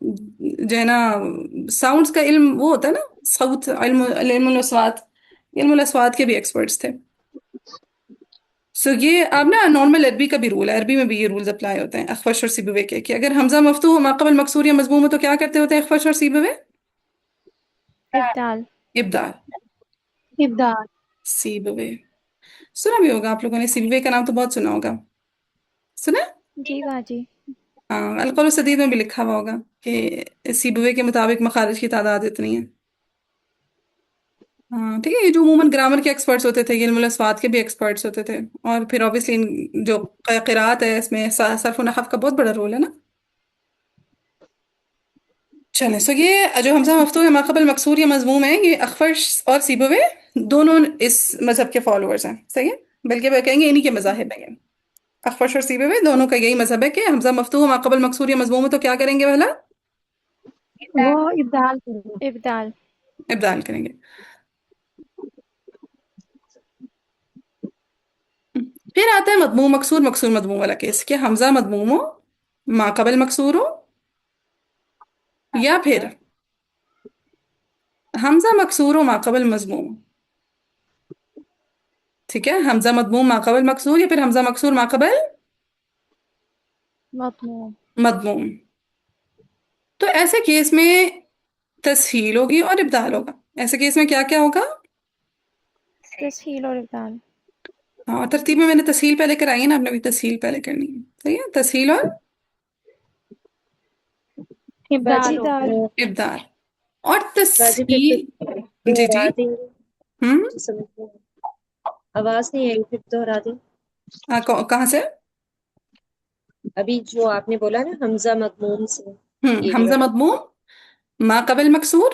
جو ہے نا ساؤنڈز کا علم وہ ہوتا ہے نا، صوت علم الاسوات، علم الاسوات کے بھی ایکسپرٹس تھے. سو یہ اب نا نارمل عربی کا بھی رول ہے، عربی میں بھی یہ رولز اپلائی ہوتے ہیں اخفش اور سیبوے کے، کہ اگر حمزہ مفتوح ہو ما قبل مکسور یا مضموم ہو تو کیا کرتے ہوتے ہیں اخفش اور سیبوے؟ ابدال. ابدال. ابدال. سیبوے سنا بھی ہوگا آپ لوگوں نے، سیبوے کا نام تو بہت سنا ہوگا، سنا؟ جی باجی. ہاں، القول السدید میں بھی لکھا ہوا ہوگا کہ سیبوے کے مطابق مخارج کی تعداد اتنی ہے. ہاں ٹھیک ہے، یہ جو عموماً گرامر کے ایکسپرٹس ہوتے تھے، علم الاسوات کے بھی ایکسپرٹس ہوتے تھے، اور پھر اوبیسلی جو قراءت ہے اس میں صرف و نحو کا بہت بڑا رول ہے نا. چلیں، سو یہ جو حمزہ مفتوح ہے ما قبل مکسور یا مضموم ہے، یہ اخفش اور سیبوے دونوں اس مذہب کے فالوورز ہیں، صحیح ہے، بلکہ وہ کہیں گے انہی کے مذاہب ہیں. اخفش اور سیبوے دونوں کا یہی مذہب ہے کہ حمزہ مفتوح ما قبل مکسور یا مضموم ہے تو کیا کریں گے بھلا؟ وہ ابدال کریں. ابدال. ابدال کریں گے. پھر آتا ہے مضموم مکسور مکسور مضموم والا کیس، کہ حمزہ مضموم ہو ما قبل مکسور ہو، یا پھر حمزہ مکسور ہو ما قبل مضموم. ٹھیک ہے، حمزہ مضموم ما قبل مکسور یا پھر حمزہ مکسور ما قبل مضموم. مضموم. تو ایسے کیس میں تسہیل ہوگی اور ابدال ہوگا. ایسے کیس میں کیا کیا ہوگا؟ تسہیل اور ابدال. ہاں، ترتیب میں نے تسہیل پہلے کرائی ہے نا، آپ نے بھی تسہیل پہلے کرنی ہے، صحیح ہے، تسہیل اور ابدال ہو ابدال. گیا. ابدال. اور باجی پھر تسہیل، تو جی جی، دوہرا دیں گے. ہم سمجھ میں آواز نہیں آئی، پھر دوہرا دیں. کہاں سے؟ ابھی جو آپ نے بولا نا حمزہ مضموم سے، یہ جو حمزہ ہے مضموم ما قبل مکسور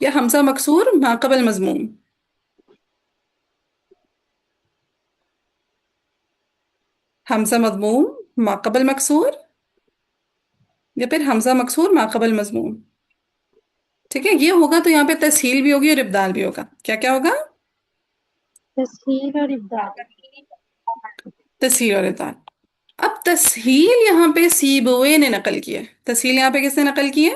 یا حمزہ مکسور ما قبل مضموم. حمزہ مضموم ما قبل مکسور یا پھر حمزہ مکسور ما قبل مضموم. ٹھیک ہے، یہ ہوگا تو یہاں پہ تسہیل بھی ہوگی اور ابدال بھی ہوگا. کیا کیا ہوگا؟ تسہیل اور ابدال. تسہیل اور ابدال. اب تسہیل یہاں پہ سیبوے نے نقل کی ہے. تسہیل یہاں پہ کس نے نقل کی ہے؟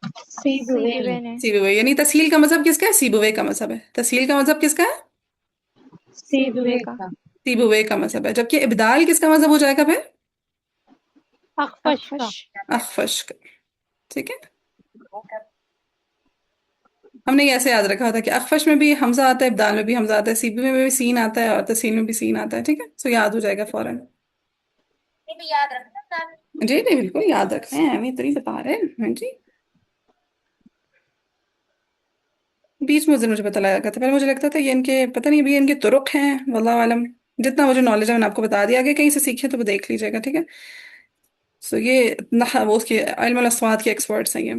سیبوے. سیبوے نے. سیبوے. یعنی تسہیل کا مذہب کس کا ہے؟ سیبوے کا مذہب ہے. تسہیل کا مذہب کس کا ہے؟ سیبوے کا. سیبوے کا مذہب ہے. جبکہ ابدال کس کا مذہب ہو جائے گا پھر؟ اخفش کا. اخفش. اخفش کا. ٹھیک ہے، ہم نے یہ ایسے یاد رکھا تھا کہ اخفش میں بھی حمزہ آتا ہے، ابدال میں بھی حمزہ آتا ہے، سیبوے میں بھی سین آتا ہے، اور تسہیل میں بھی سین آتا ہے. ٹھیک ہے، سو یاد ہو جائے گا فوراً. جی جی بالکل یاد رکھنا ہے، ہمیں تو نہیں بتا رہے. ہاں جی، بیچ میں اس دن مجھے پتہ لگا تھا، پہلے مجھے لگتا تھا یہ ان کے پتہ نہیں، ابھی ان کے طرق ہیں، واللہ عالم. جتنا مجھے نالج ہے میں نے آپ کو بتا دیا، آگے کہیں سے سیکھے تو وہ دیکھ لیجیے گا. ٹھیک ہے، سو یہ وہ اس کے علم الاسوات کے ایکسپرٹس ہیں یہ.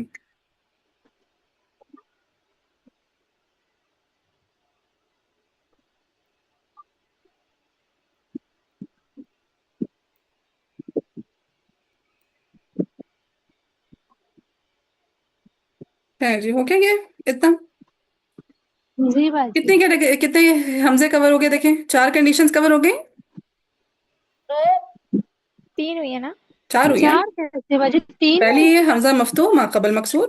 جی ہو گیا یہ اتنا؟ جی باجی. کتنے حمزے کور ہو گئے؟ دیکھیں 4 کنڈیشنز کور ہو گئی. 3 ہوئی ہے نا؟ 4 ہوئی ہیں. 4 کیسے باجی؟ 3. پہلی یہ حمزہ مفتوح ما قبل مکسور،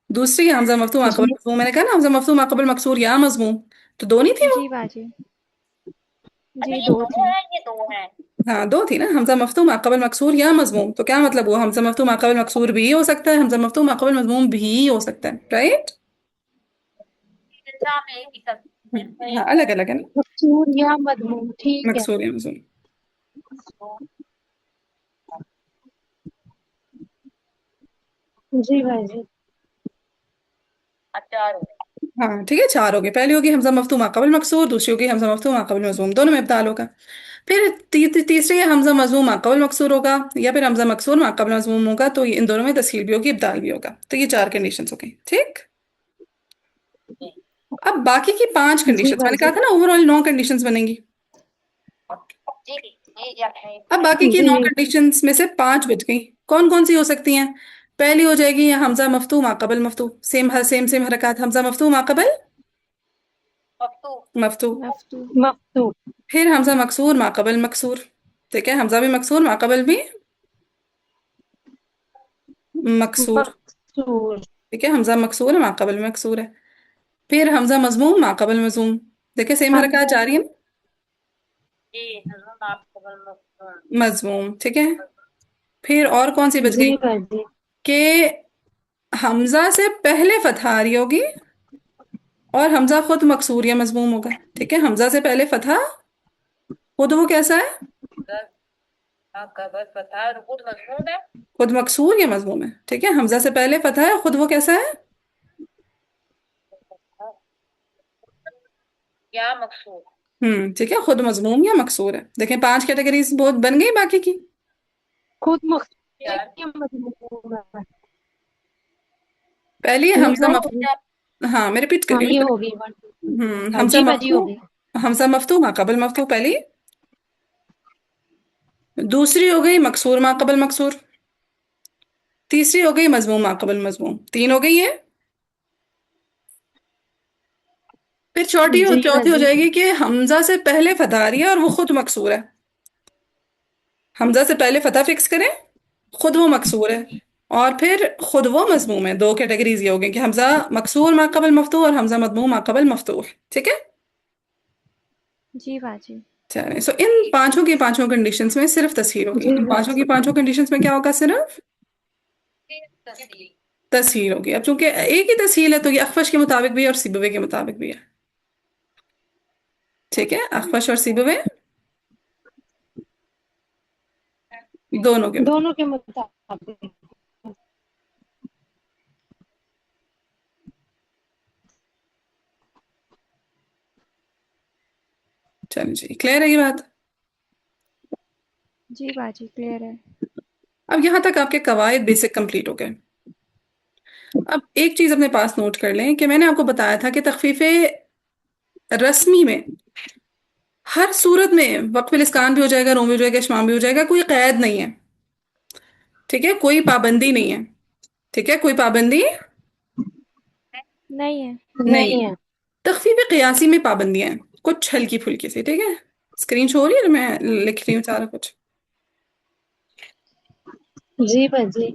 دوسری حمزہ مفتوح ما قبل مضموم. میں نے کہا نا حمزہ مفتوح ما قبل مکسور یا مضموم، تو 2 نہیں تھی وہ؟ جی باجی. جی 2 تھی. ہاں 2 تھی نا، حمزہ مفتوح ما قبل مکسور یا مضموم. تو کیا مطلب ہوا؟ حمزہ مفتوح ما قبل مکسور بھی ہو سکتا ہے، حمزہ مفتوح ما قبل مضموم بھی ہو سکتا ہے، رائٹ؟ ہاں الگ الگ ہے نا، مکسور یا مضموم. ٹھیک ہے. مکسور یا مضموم. جی باجی. ہاں ٹھیک ہے، 4 ہو گئے. پہلی ہوگی حمزہ مفتوح ما قبل مکسور، دوسری ہوگی حمزہ مفتوح ما قبل مضموم، دونوں میں ابدال ہوگا. پھر تیسری حمزہ مضموم ما قبل مکسور ہوگا یا پھر حمزہ مکسور ما قبل مضموم ہوگا، تو ان دونوں میں تسہیل بھی ہوگی، ابدال بھی ہوگا. تو یہ 4 کنڈیشنز ہو گئی. ٹھیک، اب باقی کی 5 جی کنڈیشنز میں نے کہا باجی. تھا نا اوور آل 9 کنڈیشنز بنیں گی. اب باقی کی 9 جی. کنڈیشنز میں سے 5 بچ گئی. کون کون سی ہو سکتی ہیں؟ پہلی ہو جائے گی حمزہ مفتوح ما قبل مفتوح، سیم حرکات، حمزہ مفتوح ما قبل مفتوح. مفتوح. مفتوح. پھر حمزہ مکسور ما قبل مکسور. ٹھیک ہے، حمزہ بھی مکسور ما قبل بھی مکسور. مقصور. ٹھیک ہے، حمزہ مکسور ہے، ماقبل میں مکسور ہے. پھر حمزہ مضموم، ماقبل مضموم. دیکھیں سیم حرکات جا رہی ہیں. مضموم. ٹھیک ہے. پھر اور کون سی بچ جی گئی باجی. کہ حمزہ سے پہلے فتحہ آ رہی ہوگی اور حمزہ خود مکسور یا مضموم ہوگا. ٹھیک ہے، حمزہ سے پہلے فتحہ خود وہ کیسا ہے؟ خود مکسور یا مضموم ہے. ٹھیک ہے، حمزہ سے پہلے فتحہ ہے، خود وہ کیسا ہے؟ ٹھیک ہے، خود مضموم یا مکسور ہے. دیکھیں 5 کیٹیگریز بہت بن گئی باقی کی. خود مضمون ہے. پہلی نہیں حمزہ باجی. ہاں میں ریپیٹ کر ہاں رہی یہ ہوں. ہوگی 1 2 حمزہ جی باجی مفتوح، ہوگی. حمزہ مفتوح ما قبل مفتوح پہلی. دوسری ہو گئی مکسور ما قبل مکسور. تیسری ہو گئی مضموم ما قبل مضموم. 3 ہو گئی ہے. پھر چوتھی جی ہو باجی. جائے گی کہ حمزہ سے پہلے فتح آ رہی ہے اور وہ خود مکسور ہے. حمزہ سے پہلے فتح فکس کریں، خود وہ مکسور ہے، اور پھر خود وہ مضموم ہے. 2 کیٹیگریز یہ ہو گئی کہ حمزہ مکسور ما قبل مفتوح اور حمزہ مضموم ما قبل مفتوح. ٹھیک ہے. جی باجی. چلیں سو ان پانچوں کی پانچوں کنڈیشنز میں صرف تسہیل ہوگی. جی ان پانچوں کی پانچوں کنڈیشنز میں کیا ہوگا؟ صرف تسہیل ہوگی. اب چونکہ ایک ہی تسہیل ہے تو یہ اخفش کے مطابق بھی ہے اور سیبوے کے مطابق بھی ہے. ٹھیک ہے، اخفش اور سیبوے دونوں کے مطابق. دونوں کے مطابق. چلیں جی، کلیئر ہے یہ بات؟ جی باجی کلیئر ہے. اب یہاں تک آپ کے قواعد بیسک کمپلیٹ ہو گئے. اب ایک چیز اپنے پاس نوٹ کر لیں کہ میں نے آپ کو بتایا تھا کہ تخفیف رسمی میں ہر صورت میں وقف الاسکان بھی ہو جائے گا، روم بھی ہو جائے گا، اشمام بھی ہو جائے گا، کوئی قید نہیں ہے. ٹھیک ہے، کوئی پابندی نہیں ہے. ٹھیک ہے، کوئی پابندی نہیں ہے. نہیں ہے. تخفیف قیاسی میں پابندیاں ہیں کچھ ہلکی پھلکی سی. ٹھیک ہے، اسکرین شو ہو رہی ہے؟ میں لکھ رہی ہوں سارا کچھ. جی باجی.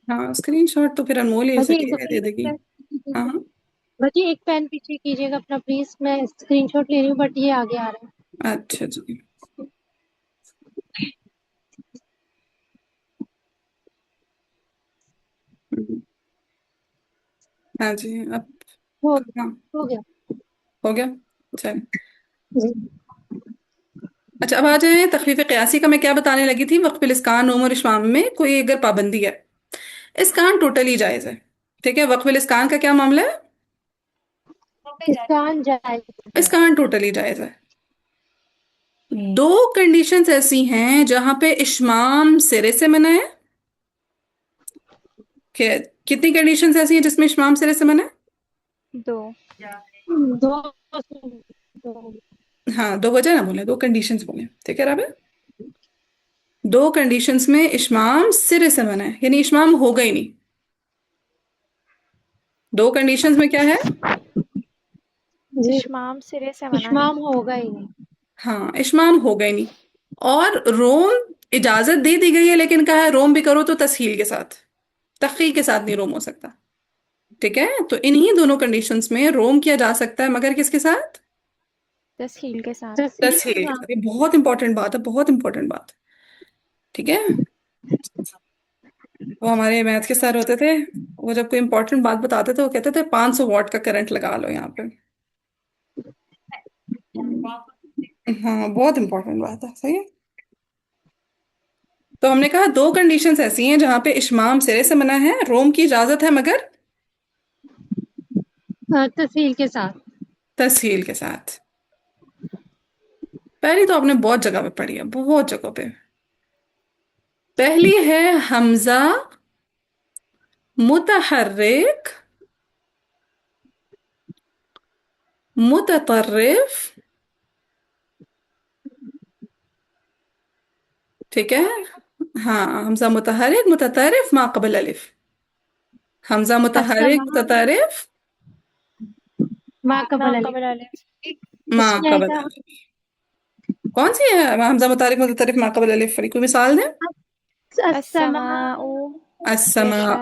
ہاں اسکرین شاٹ تو پھر انمول ہی باجی اسے ایک دے دے گی. ہاں ہاں باجی ایک پین پیچھے کیجیے گا اپنا پلیز. میں اسکرین شاٹ لے رہی ہوں بٹ یہ آگے آ رہا ہے. اچھا جی. ہاں جی اب ہو ہاں ہو گیا. ہو گیا. چل جی. اچھا اب آ جائیں تخفیف قیاسی کا. میں کیا بتانے لگی تھی؟ وقف الاسکان، نوم اور اشمام میں کوئی اگر پابندی ہے، اسکان ٹوٹلی جائز ہے. ٹھیک ہے، وقف الاسکان کا کیا معاملہ ہے؟ اسکان جائز ہے. اسکان ٹوٹلی جائز ہے. 2 کنڈیشنز ایسی ہیں جہاں پہ اشمام سرے سے منع ہے. کہ کتنی کنڈیشنز ایسی ہیں جس میں اشمام سرے سے منع ہے؟ 2. دو. ہاں 2 وجہ نہ بولیں، 2 کنڈیشنز بولیں. ٹھیک ہے رابع؟ 2 کنڈیشنز میں اشمام سرے سے منع ہے، یعنی اشمام ہوگا ہی نہیں. 2 کنڈیشنز میں کیا ہے؟ جی. اشمام سرے سے منع ہے. اشمام ہوگا ہی نہیں. ہاں اشمام ہوگا ہی نہیں. اور روم اجازت دے دی گئی ہے، لیکن کہا ہے روم بھی کرو تو تسہیل کے ساتھ، تخفیف کے ساتھ نہیں روم ہو سکتا. ٹھیک ہے، تو انہی دونوں کنڈیشنز میں روم کیا جا سکتا ہے، مگر کس کے ساتھ؟ تسہیل کے ساتھ. تسہیل کے ساتھ. یہ بہت امپورٹنٹ بات ہے، بہت امپورٹنٹ بات. ٹھیک ہے، وہ ہمارے میتھ کے سر ہوتے تھے، وہ جب کوئی امپورٹنٹ بات بتاتے تھے وہ کہتے تھے 500 واٹ کا کرنٹ لگا لو یہاں پہ. ہاں بہت امپورٹنٹ بات ہے. صحیح ہے. تو ہم نے کہا 2 کنڈیشنز ایسی ہیں جہاں پہ اشمام سرے سے منع ہے، روم کی اجازت ہے مگر تسہیل کے ساتھ. تسہیل کے ساتھ. پہلی تو آپ نے بہت جگہ پہ پڑھی ہے، بہت جگہ پہ. پہلی ہے حمزہ متحرک متطرف. ٹھیک ہے، ہاں حمزہ متحرک متطرف ما قبل الف. حمزہ اچھا. متحرک متطرف ما قبل علی. قبل الف. ما اس میں قبل کیا؟ الف. کون سی ہے حمزہ متحرک متطرف ما قبل الف؟ کوئی مثال دیں. السماء السماء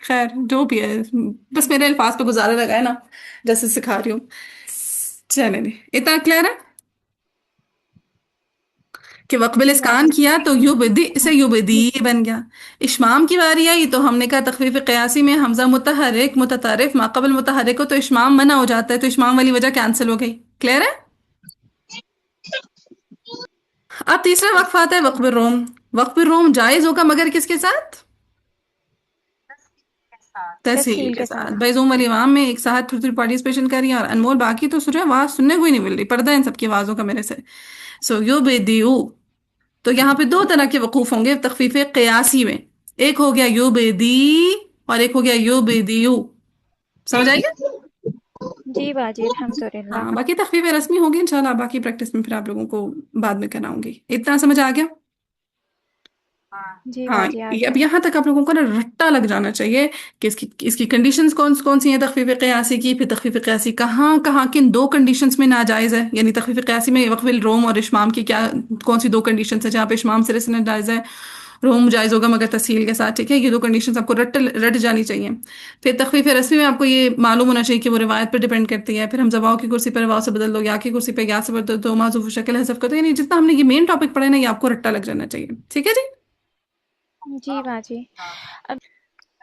خیر جو بھی ہے، بس میرے الفاظ پہ گزارا لگا ہے نا، جیسے سکھا رہی ہوں. چلیں جی، اتنا کلیئر ہے کہ وقبل جی اسکان باجی. کیا تو یبدی سے یبدی بن گیا. اشمام کی باری آئی تو ہم نے کہا تخفیف قیاسی میں حمزہ متحرک متطرف ما قبل متحرک ہو تو اشمام منع ہو جاتا ہے، تو اشمام والی وجہ کینسل ہو گئی. کلیئر ہے؟ اب تیسرا وقف آتا ہے وقف الروم. وقف الروم جائز ہوگا مگر کس کے ساتھ؟ تسہیل تسہیل کے کے ساتھ. ساتھ. بھائی زوم والی عوام میں ایک ساتھ تھوڑی تھوڑی پارٹیسپیشن کر رہی ہیں اور انمول باقی تو سن رہے ہیں، آواز سننے کو ہی نہیں مل رہی، پردہ ان سب کی آوازوں کا میرے سے. سو یو بے دیو، تو یہاں پہ دو طرح کے وقوف ہوں گے تخفیف قیاسی میں. ایک ہو گیا یو بے دی اور ایک ہو گیا یو بے دیو. سمجھ آئی گا؟ جی باجی الحمدللہ. ہاں، باقی تخفیف رسمی ہوگی انشاءاللہ، باقی پریکٹس میں پھر آپ لوگوں کو بعد میں کراؤں گی. اتنا سمجھ آ گیا؟ جی ہاں، باجی آ اب گیا. یہاں تک آپ لوگوں کو نا رٹا لگ جانا چاہیے کہ اس کی کنڈیشنز کون سی ہیں تخفیف قیاسی کی، پھر تخفیف قیاسی کہاں کہاں کن دو کنڈیشنز میں ناجائز ہے. یعنی تخفیف قیاسی میں وقف الروم اور اشمام کی کیا کون سی دو کنڈیشنز ہیں جہاں پہ اشمام سرے سے ناجائز ہے، روم جائز ہوگا مگر تسہیل کے ساتھ. ٹھیک ہے، یہ دو کنڈیشنز آپ کو رٹ جانی چاہیے. پھر تخفیف رسمی میں آپ کو یہ معلوم ہونا چاہیے کہ وہ روایت پر ڈیپینڈ کرتی ہے. پھر ہم واو کی کرسی پر واو سے بدل دو، یا کی کرسی پہ یا سے بدل دو، معذوف شکل حذف کر دو. یعنی جتنا ہم نے یہ مین ٹاپک پڑھا ہے نا، یہ آپ کو رٹا لگ جانا چاہیے. ٹھیک ہے جی. جی باجی. اب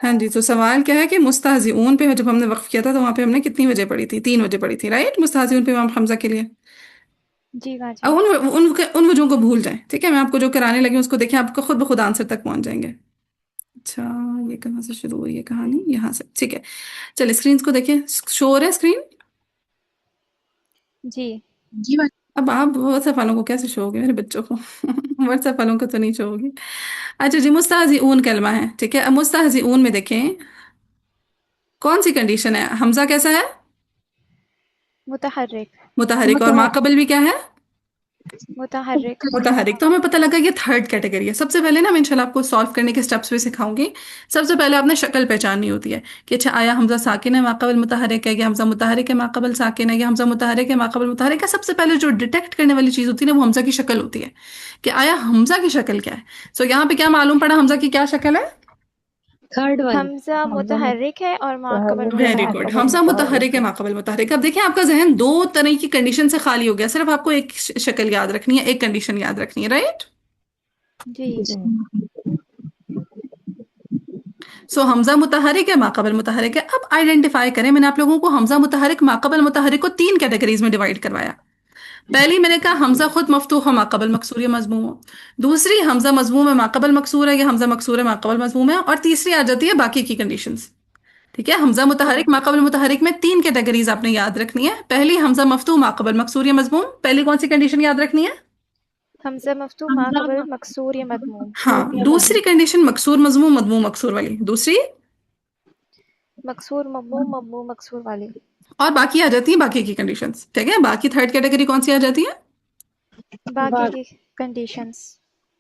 ہاں جی، تو سوال کیا ہے کہ مستہزئون پہ جب ہم نے وقف کیا تھا تو وہاں پہ ہم نے کتنی وجہ پڑھی تھی؟ 3 وجہ پڑھی تھی، رائٹ؟ مستہزئون پہ امام حمزہ کے لیے. جی اب باجی. ان وجہوں کو بھول جائیں. ٹھیک ہے، میں آپ کو جو کرانے لگی ہوں اس کو دیکھیں، آپ کو خود بخود آنسر تک پہنچ جائیں گے. اچھا، یہ کہاں سے شروع ہوئی ہے کہانی؟ یہاں سے. ٹھیک ہے، چلے اسکرین کو دیکھیں. شو ہو رہا ہے اسکرین؟ جی. اب آپ واٹس ایپ والوں کو کیسے شو ہوگی؟ میرے بچوں کو واٹس ایپ والوں کو تو نہیں شو ہوگی. اچھا جی، مستہزئون کلمہ ہے. ٹھیک ہے، اب مستہزئون میں دیکھیں کون سی کنڈیشن ہے. حمزہ کیسا ہے؟ متحرک. متحرک. اور ما قبل بھی کیا ہے؟ متحرک. متحرک. تو ہمیں پتہ لگا یہ تھرڈ کیٹیگری ہے. سب سے پہلے نا میں انشاءاللہ آپ کو سالو کرنے کے سٹیپس بھی سکھاؤں گی. سب سے پہلے آپ نے شکل پہچاننی ہوتی ہے کہ اچھا آیا حمزہ ساکن ہے ما قبل متحرک ہے، یا حمزہ متحرک ہے ما قبل ساکن ہے، یا حمزہ متحرک ہے ما قبل متحرک ہے. سب سے پہلے جو ڈیٹیکٹ کرنے والی چیز ہوتی ہے نا وہ حمزہ کی شکل ہوتی ہے کہ آیا حمزہ کی شکل کیا ہے. سو یہاں پہ کیا معلوم پڑا حمزہ کی کیا شکل ہے؟ Third one. حمزہ متحرک ہے اور ماقبل ویری متحرک. گڈ، حمزہ متحرک ہے ما قبل متحرک. اب دیکھیں آپ کا ذہن دو طرح کی کنڈیشن سے خالی ہو گیا، صرف آپ کو ایک شکل یاد رکھنی ہے، ایک کنڈیشن یاد رکھنی ہے، رائٹ؟ جی. سو حمزہ متحرک ہے ما قبل متحرک ہے. اب آئیڈینٹیفائی کریں، میں نے آپ لوگوں کو حمزہ متحرک ما قبل متحرک کو 3 کیٹیگریز میں ڈیوائڈ کروایا. پہلی میں نے کہا حمزہ خود مفتوح ہو ما قبل مکسور یا مضموم ہو. دوسری حمزہ مضموم ہے ما قبل مکسور ہے، یا حمزہ مکسور ہے ما قبل مضموم ہے. اور تیسری آ جاتی ہے باقی کی کنڈیشنز. ٹھیک ہے، حمزہ متحرک ما قبل متحرک میں 3 کیٹیگریز آپ نے یاد رکھنی ہے. پہلی حمزہ مفتوح ما قبل مکسور یا مضموم. پہلی کون سی کنڈیشن یاد رکھنی ہے؟ حمزہ مفتوح ماقبل مکسور یا مضموم. ہاں. دوسری کنڈیشن مکسور مضموم مضموم مکسور والی. دوسری مکسور مضموم مضموم مکسور والی. اور باقی آ جاتی ہیں باقی کی کنڈیشنز. ٹھیک ہے، باقی تھرڈ کیٹیگری کون سی آ جاتی ہے؟ باقی کی کنڈیشنز.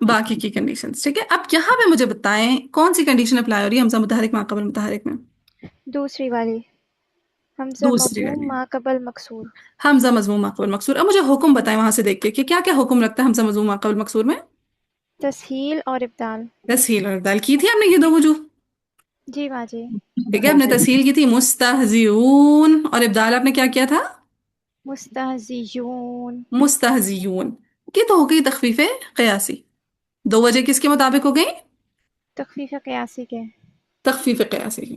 باقی کی کنڈیشنز. ٹھیک ہے، اب یہاں پہ مجھے بتائیں کون سی کنڈیشن اپلائی ہو رہی ہے حمزہ متحرک ما قبل متحرک میں؟ دوسری والی. حمزہ دوسری مضموم والی ماقبل مکسور. حمزہ مضموم ما قبل مکسور. اب مجھے حکم بتائیں وہاں سے دیکھ کے کہ کیا کیا حکم رکھتا ہے حمزہ مضموم ما قبل مکسور میں؟ تسہیل اور ابدال. تسہیل اور ابدال. کی تھی ہم نے یہ دو وجوہ. جی باجی. ٹھیک ہے، ہم نے تسہیل کی تھی مستہزئون، اور ابدال آپ نے کیا کیا تھا؟ مستہزئون. مستہزئون. یہ تو ہو گئی تخفیف قیاسی. دو وجہ کس کے مطابق ہو گئی؟ تخفیف قیاسی کے. تخفیف قیاسی کی.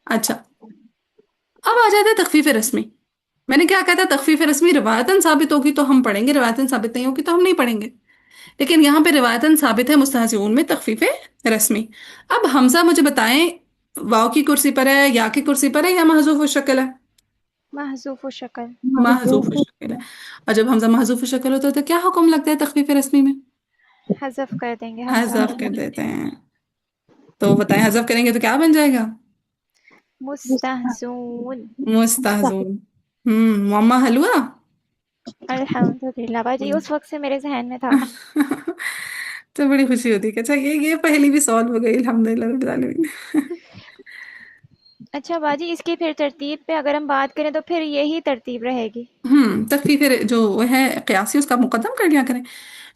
اچھا، اب آ جاتا ہے تخفیف رسمی. میں نے کیا کہا تھا؟ تخفیف رسمی روایتاً ثابت ہوگی تو ہم پڑھیں گے، روایتاً ثابت نہیں ہوگی تو ہم نہیں پڑھیں گے. لیکن یہاں پہ روایتاً ثابت ہے مستہزئون میں تخفیف رسمی. اب حمزہ مجھے بتائیں واو کی کرسی پر ہے، یا کی کرسی پر ہے، یا محذوف الشکل ہے؟ محذوف الشکل. محذوف الشکل ہے. اور جب حمزہ محذوف الشکل ہوتا ہے تو کیا حکم لگتا ہے تخفیف رسمی میں؟ حذف کر دیں گے حمزہ. حذف کر دیتے ہیں. تو بتائیں حذف کریں گے تو کیا بن جائے گا؟ مستہزون. مستہزون. معمہ حل ہوا؟ الحمدللہ باجی اس وقت سے میرے ذہن میں تھا. تو بڑی خوشی ہوتی ہے کہ اچھا یہ پہلی بھی سالو ہو گئی الحمدللہ رب العالمین. اچھا باجی اس کی پھر ترتیب پہ اگر ہم بات کریں تو پھر یہی ترتیب رہے گی. تخفیف جو وہ ہے قیاسی اس کا آپ مقدم کر لیا کریں.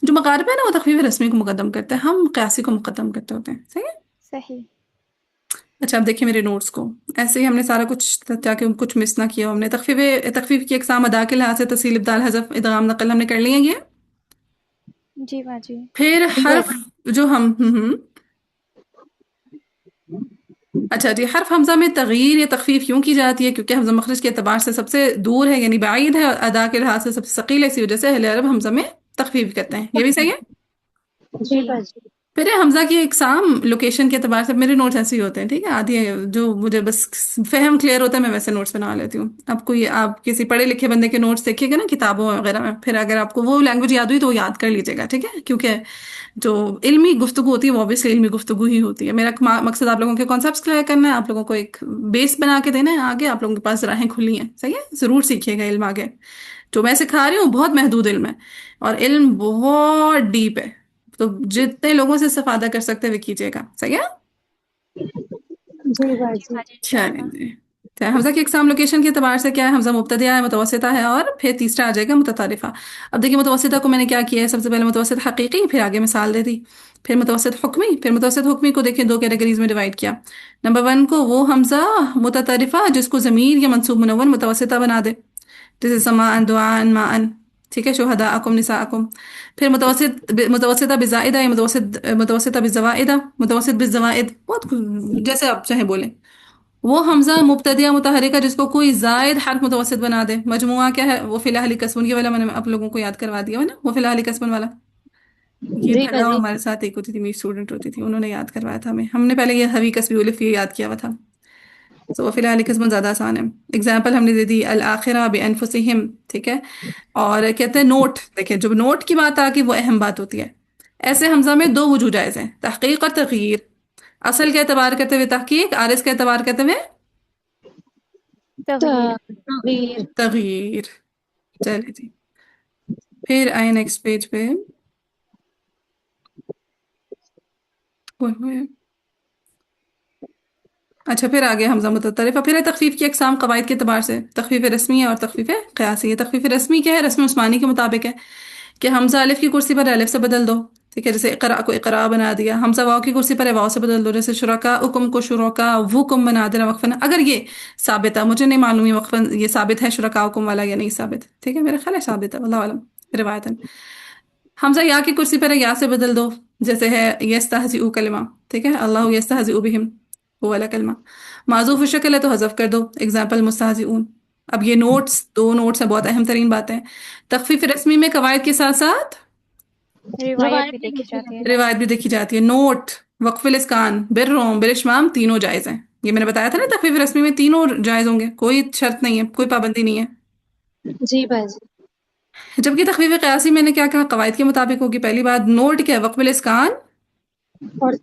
جو مغاربہ ہے نا وہ تخفیف رسمی کو مقدم کرتے ہیں، ہم قیاسی کو مقدم کرتے ہوتے ہیں. صحیح ہے. صحیح. اچھا اب دیکھیں میرے نوٹس کو، ایسے ہی ہم نے سارا کچھ تاکہ کچھ مس نہ کیا ہو، ہم نے تخفیف کی اقسام ادا کے لحاظ سے تصحیح، ابدال، حذف، ادغام، نقل ہم نے کر لی ہیں یہ. جی باجی. پھر جی حرف باجی. جو ہم اچھا جی، حرف حمزہ میں تغییر یا تخفیف کیوں کی جاتی ہے؟ کیونکہ حمزہ مخرج کے اعتبار سے سب سے دور ہے، یعنی بعید ہے، اور ادا کے لحاظ سے سب سے ثقیل ہے، اسی وجہ سے اہل عرب حمزہ میں تخفیف کرتے ہیں. یہ بھی صحیح ہے. جی جی. باجی. پھر حمزہ کی اقسام لوکیشن کے اعتبار سے، میرے نوٹس ایسے ہی ہوتے ہیں ٹھیک ہے، آدھی جو مجھے بس فہم کلیئر ہوتا ہے میں ویسے نوٹس بنا لیتی ہوں. اب کوئی آپ کسی پڑھے لکھے بندے کے نوٹس دیکھیے گا نا کتابوں وغیرہ میں، پھر اگر آپ کو وہ لینگویج یاد ہوئی تو وہ یاد کر لیجیے گا ٹھیک ہے، کیونکہ جو علمی گفتگو ہوتی ہے وہ obviously علمی گفتگو ہی ہوتی ہے. میرا مقصد آپ لوگوں کے کانسیپٹس کلیئر کرنا ہے، آپ لوگوں کو ایک بیس بنا کے دینا ہے، آگے آپ لوگوں کے پاس راہیں کھلی ہیں. صحیح ہے، ضرور سیکھیے گا علم آگے. جو میں سکھا رہی ہوں بہت محدود علم ہے اور علم بہت ڈیپ ہے، تو جتنے لوگوں سے استفادہ کر سکتے ہوئے کیجیے گا. صحیح ہے. جی جی باجی. باجی چلیں انشاءاللہ. جی. حمزہ کی اقسام لوکیشن کے اعتبار سے کیا ہے؟ حمزہ مبتدیہ ہے، متوسطہ ہے، اور پھر تیسرا آ جائے گا متطرفہ. اب دیکھیے متوسطہ کو میں نے کیا کیا ہے، سب سے پہلے متوسط حقیقی، پھر آگے مثال دے دی. پھر متوسط حکمی، پھر متوسط حکمی کو دیکھیں دو کیٹیگریز میں ڈیوائڈ کیا. نمبر 1 کو وہ حمزہ متطرفہ جس کو ضمیر یا منصوب منون متوسطہ بنا دے، جیسے سماعن، دعاءن، ماءن، ٹھیک ہے، شہداءکم، نساءکم. پھر متوسطہ بزائدہ یا متوسطہ بزوائدہ، متوسط بزوائد، بہت جیسے آپ چاہیں بولیں. وہ حمزہ مبتدیہ متحرکہ جس کو کوئی زائد حرف متوسط بنا دے. مجموعہ کیا ہے؟ وہ فی الحال قسم، یہ والا میں نے آپ لوگوں کو یاد کروا دیا ہے نا، وہ فی الحال قسم والا. یہ جی بھلا باجی. ہمارے ساتھ ایک ہوتی تھی، میری اسٹوڈنٹ ہوتی تھی، انہوں نے یاد کروایا تھا ہمیں. ہم نے پہلے یہ حوی کسبی الف یہ یاد کیا ہوا تھا. تو وہ فی الحال قسم زیادہ آسان ہے. اگزامپل ہم نے دے دی الآخرہ بانفسہم، ٹھیک ہے. اور کہتے ہیں نوٹ، دیکھیں جب نوٹ کی بات آ گئی وہ اہم بات ہوتی ہے. ایسے حمزہ میں دو وجوہ جائز ہیں، تحقیق اور تغییر. اصل کے اعتبار کرتے ہوئے تحقیق، عارض کے اعتبار کرتے ہوئے تغییر. تغیر. تغییر. چلے جی، پھر آئے نیکسٹ پیج پہ. ہوئے. اچھا پھر آگے حمزہ متطرفہ. پھر ہے تخفیف کی اقسام قواعد کے اعتبار سے، تخفیف رسمی ہے اور تخفیف قیاسی ہے. تخفیف رسمی کیا ہے؟ رسم عثمانی کے مطابق ہے کہ حمزہ الف کی کرسی پر الف سے بدل دو، ٹھیک ہے، جیسے اقرا کو اقرا بنا دیا. حمزہ واو کی کرسی پر واو سے بدل دو، جیسے شرکا اکم کو شرکا وکم بنا دینا وقفا. اگر یہ ثابت ہے، مجھے نہیں معلوم یہ وقفا یہ ثابت ہے شرکا اکم والا یا نہیں ثابت، ٹھیک ہے، میرا خیال ہے ثابت ہے، واللہ اعلم روایتاً. حمزہ یا کی کرسی پر ہے یا سے بدل دو، جیسے ہے یستہزئ کلمہ، ٹھیک ہے، اللہ یستہزئ بہم، وہ والا کلمہ. معذوف شکل ہے تو حذف کر دو، اگزامپل مستہزئون. اب یہ نوٹس، دو نوٹس ہیں، بہت اہم ترین باتیں. تخفیف رسمی میں قواعد کے ساتھ ساتھ روایت بھی دیکھی جاتی ہے. روایت بھی دیکھی جاتی ہے. نوٹ، وقف الاسکان، بالروم، بالاشمام، تینوں جائز ہیں. یہ میں نے بتایا تھا نا تخفیف رسمی میں تینوں جائز ہوں گے، کوئی شرط نہیں ہے، کوئی پابندی نہیں ہے. جی باجی. جبکہ تخفیف قیاسی میں نے کیا کہا؟ قواعد کے مطابق ہوگی. پہلی بات نوٹ کیا ہے؟ وقف الاسکان، اور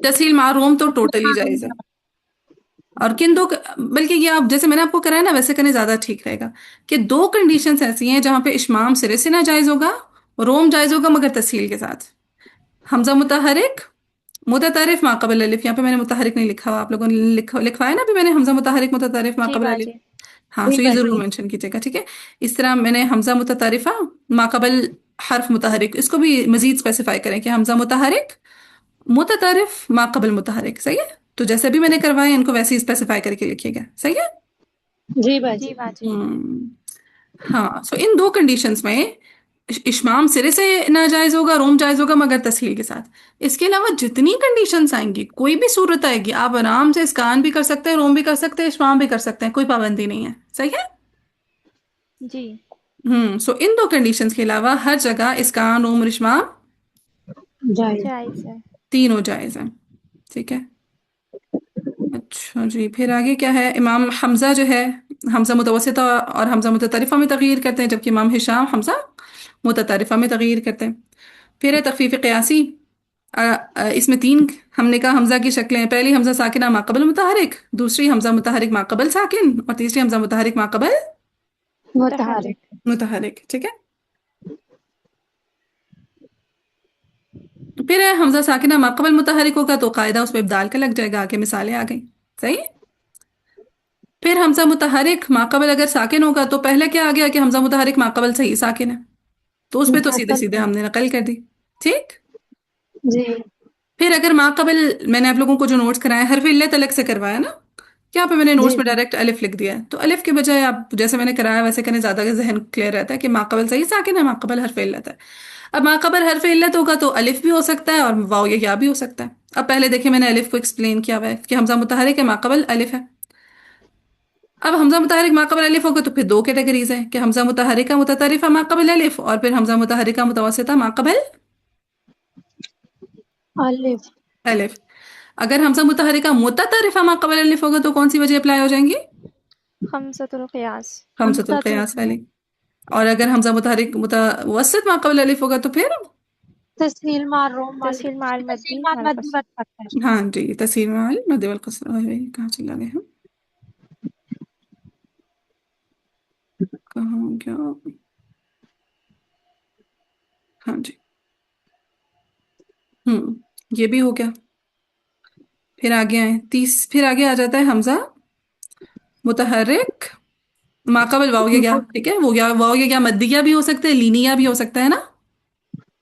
تسہیل معروم تو ٹوٹلی جائز ہے. اور کن دو بلکہ یہ آپ جیسے میں نے آپ کو کرایا نا ویسے کرنے زیادہ ٹھیک رہے گا کہ دو کنڈیشنز ایسی ہیں جہاں پہ اشمام سرے سے ناجائز ہوگا، روم جائز ہوگا مگر تسہیل کے ساتھ. حمزہ متحرک متطرف ما قبل الف، یہاں پہ میں نے متحرک نہیں لکھا ہوا، آپ لوگوں نے لکھوایا نا ابھی میں نے حمزہ متحرک متطرف ما جی قبل الف. باجی. ہاں جی سو یہ باجی. ضرور مینشن کیجیے گا ٹھیک ہے. اس طرح میں نے حمزہ متطرفہ ما قبل حرف متحرک، اس کو بھی مزید اسپیسیفائی کریں کہ حمزہ متحرک متطرف ما قبل متحرک. صحیح ہے، تو جیسے بھی میں نے کروایا ان کو ویسے ہی اسپیسیفائی کر کے لکھیے گا. صحیح ہے. جی باجی. جی باجی. ہاں سو ان دو کنڈیشنز میں اشمام سرے سے ناجائز ہوگا، روم جائز ہوگا مگر تسہیل کے ساتھ. اس کے علاوہ جتنی کنڈیشنز آئیں گی، کوئی بھی صورت آئے گی، آپ آرام سے اسکان بھی کر سکتے ہیں، روم بھی کر سکتے ہیں، اشمام بھی کر سکتے ہیں، کوئی پابندی نہیں ہے. صحیح ہے. جی. سو ان دو کنڈیشنز کے علاوہ ہر جگہ اسکان، روم اور اشمام جائز. جائز ہے. تینوں جائز ہیں. ٹھیک ہے. اچھا جی، پھر آگے کیا ہے؟ امام حمزہ جو ہے حمزہ متوسطہ اور حمزہ متطرفہ میں تغیر کرتے ہیں، جبکہ امام ہشام حمزہ متطرفہ میں تغیر کرتے ہیں. پھر ہے تخفیف قیاسی. اس میں تین ہم نے کہا حمزہ کی شکلیں ہیں. پہلی حمزہ ساکنہ ما قبل متحرک، دوسری حمزہ متحرک ما قبل ساکن، اور تیسری حمزہ متحرک ما قبل متحرک. متحرک. ٹھیک ہے. پھر ہے حمزہ ساکنہ ما قبل متحرک ہوگا تو قاعدہ اس پہ ابدال کا لگ جائے گا، آگے مثالیں آ گئیں. صحیح. پھر حمزہ متحرک ماقبل اگر ساکن ہوگا تو پہلے کیا آ گیا کہ حمزہ متحرک ماقبل صحیح ساکن ہے، تو اس پہ تو سیدھے سیدھے ہم نے نقل کر دی. ٹھیک. جی پھر اگر ماقبل میں نے آپ لوگوں کو جو نوٹس کرائے حرف علت الگ سے کروایا نا، یہاں پہ میں نے نوٹس جی میں ڈائریکٹ الف لکھ دیا ہے، تو الف کے بجائے آپ جیسے میں نے کرایا ویسے کریں، زیادہ ذہن کلیئر رہتا ہے کہ ماقبل صحیح ساکن ہے، ماقبل حرف علت ہے. اب ماقبل حرف علت ہوگا تو الف بھی ہو سکتا ہے اور واو یا یا بھی ہو سکتا ہے. اب پہلے دیکھیں میں نے الف کو ایکسپلین کیا ہوا ہے کہ حمزہ متحرک ہے ماقبل الف ہے. اب حمزہ متحرک ماقبل الف ہوگا تو پھر دو کیٹیگریز ہیں کہ حمزہ متحرکہ متطرفہ ماقبل الف اور پھر حمزہ متحرکہ متوسطہ ماقبل الف. الف. اگر حمزہ متحرکہ متطرفہ ماقبل الف ہوگا تو کون سی وجہ اپلائی ہو جائیں گی؟ خمسۃ القیاس. خمسۃ القیاس والی. اور اگر حمزہ متحرک متوسط ماقبل الف ہوگا تو پھر تسہیل مع الروم والی. تسہیل مع المدی تسہیل مع مع المدی القصر. والفتح. ہاں جی تسہیل مع المد والقصر. کہاں چلا گئے ہم؟ کہاں گیا؟ ہاں جی یہ بھی ہو گیا. پھر آگے آئے پھر آگے آ جاتا ہے حمزہ متحرک ماقبل واو یا کیا. ٹھیک ہے، وہ واو یا کیا مدیہ بھی ہو سکتا ہے، لینیہ بھی ہو سکتا ہے نا.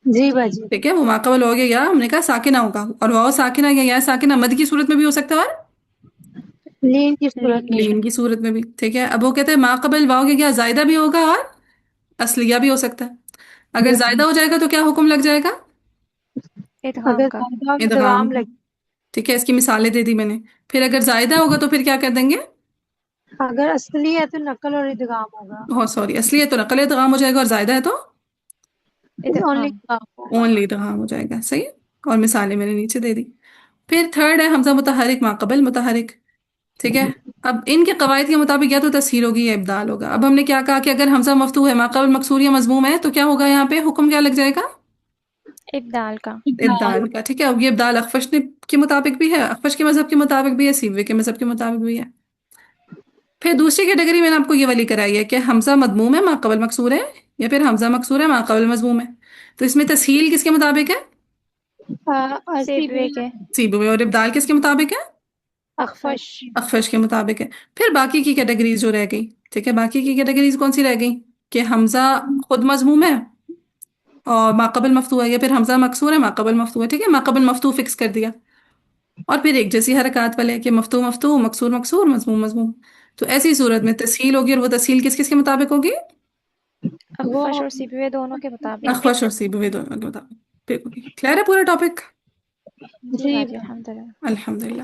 جی باجی. ٹھیک ہے، وہ ماقبل ہو گیا یا ہم نے کہا ساکنہ ہوگا، اور واو ساکنہ یا ساکنہ مد کی صورت میں بھی ہو سکتا ہے اور لین کی صورت میں. لین کی صورت میں بھی. ٹھیک ہے، اب وہ کہتے ہیں ماقبل واو یا کیا زائدہ بھی ہوگا اور اصلیہ بھی ہو سکتا ہے. اگر زائدہ ہو جائے گا تو کیا حکم لگ جائے گا؟ ادغام اگر کا. زائدہ ادغام. ادغام لگے. ٹھیک ہے، اس کی مثالیں دے دی میں نے. پھر اگر زائدہ ہوگا تو پھر کیا کر دیں گے؟ اگر اصلی ہے تو نقل اور ادغام ہوگا. سوری، اصلی ہے تو نقل ادغام ہو جائے گا، اور زائدہ ہے تو اونلی ادغام. ادغام ہوگا. اونلی ادغام ہو جائے گا. صحیح. اور مثالیں میں نے نیچے دے دی. پھر تھرڈ ہے حمزہ متحرک ماقبل متحرک. ٹھیک ہے، اب ان کے قواعد کے مطابق یا تو تسہیل ہوگی یا ابدال ہوگا. اب ہم نے کیا کہا کہ اگر حمزہ مفتوح ہے ماقبل مکسور یا مضموم ہے تو کیا ہوگا؟ یہاں پہ حکم کیا لگ جائے گا؟ ابدال کا. ابدال کا. ٹھیک ہے، اب یہ ابدال اخفش کے مطابق بھی ہے، اخفش کے مذہب کے مطابق بھی ہے، سیبوے کے مذہب کے مطابق بھی ہے. پھر دوسری کیٹیگری میں نے آپ کو یہ والی کرائی ہے کہ حمزہ مضموم ہے ماقبل مکسور ہے، یا پھر حمزہ مکسور ہے ماقبل مضموم ہے. تو اس میں تسہیل کس کے مطابق ہے؟ سیبوے کے. سیبوے. اور ابدال کس کے مطابق ہے؟ اخفش. اخفش کے مطابق ہے. پھر باقی کی کیٹیگریز جو رہ گئی، ٹھیک ہے، باقی کی کیٹیگریز کون سی رہ گئی کہ حمزہ خود مضموم ہے اور ماقبل مفتوح ہے، یا پھر حمزہ مکسور ہے ماقبل مفتوح ہے. ٹھیک ہے، ماقبل مفتوح فکس کر دیا. اور پھر ایک جیسی حرکات والے کہ مفتوح مفتوح، مکسور مکسور، مضموم مضموم. تو ایسی صورت میں تسہیل ہوگی، اور وہ تسہیل کس کس کے مطابق ہوگی؟ وہ اخفش اور سیبوے دونوں کے مطابق. اخفش اور سیبوے دونوں کے مطابق. کلیئر ہے پورا ٹاپک؟ جی جی باجی الحمد للہ. الحمدللہ.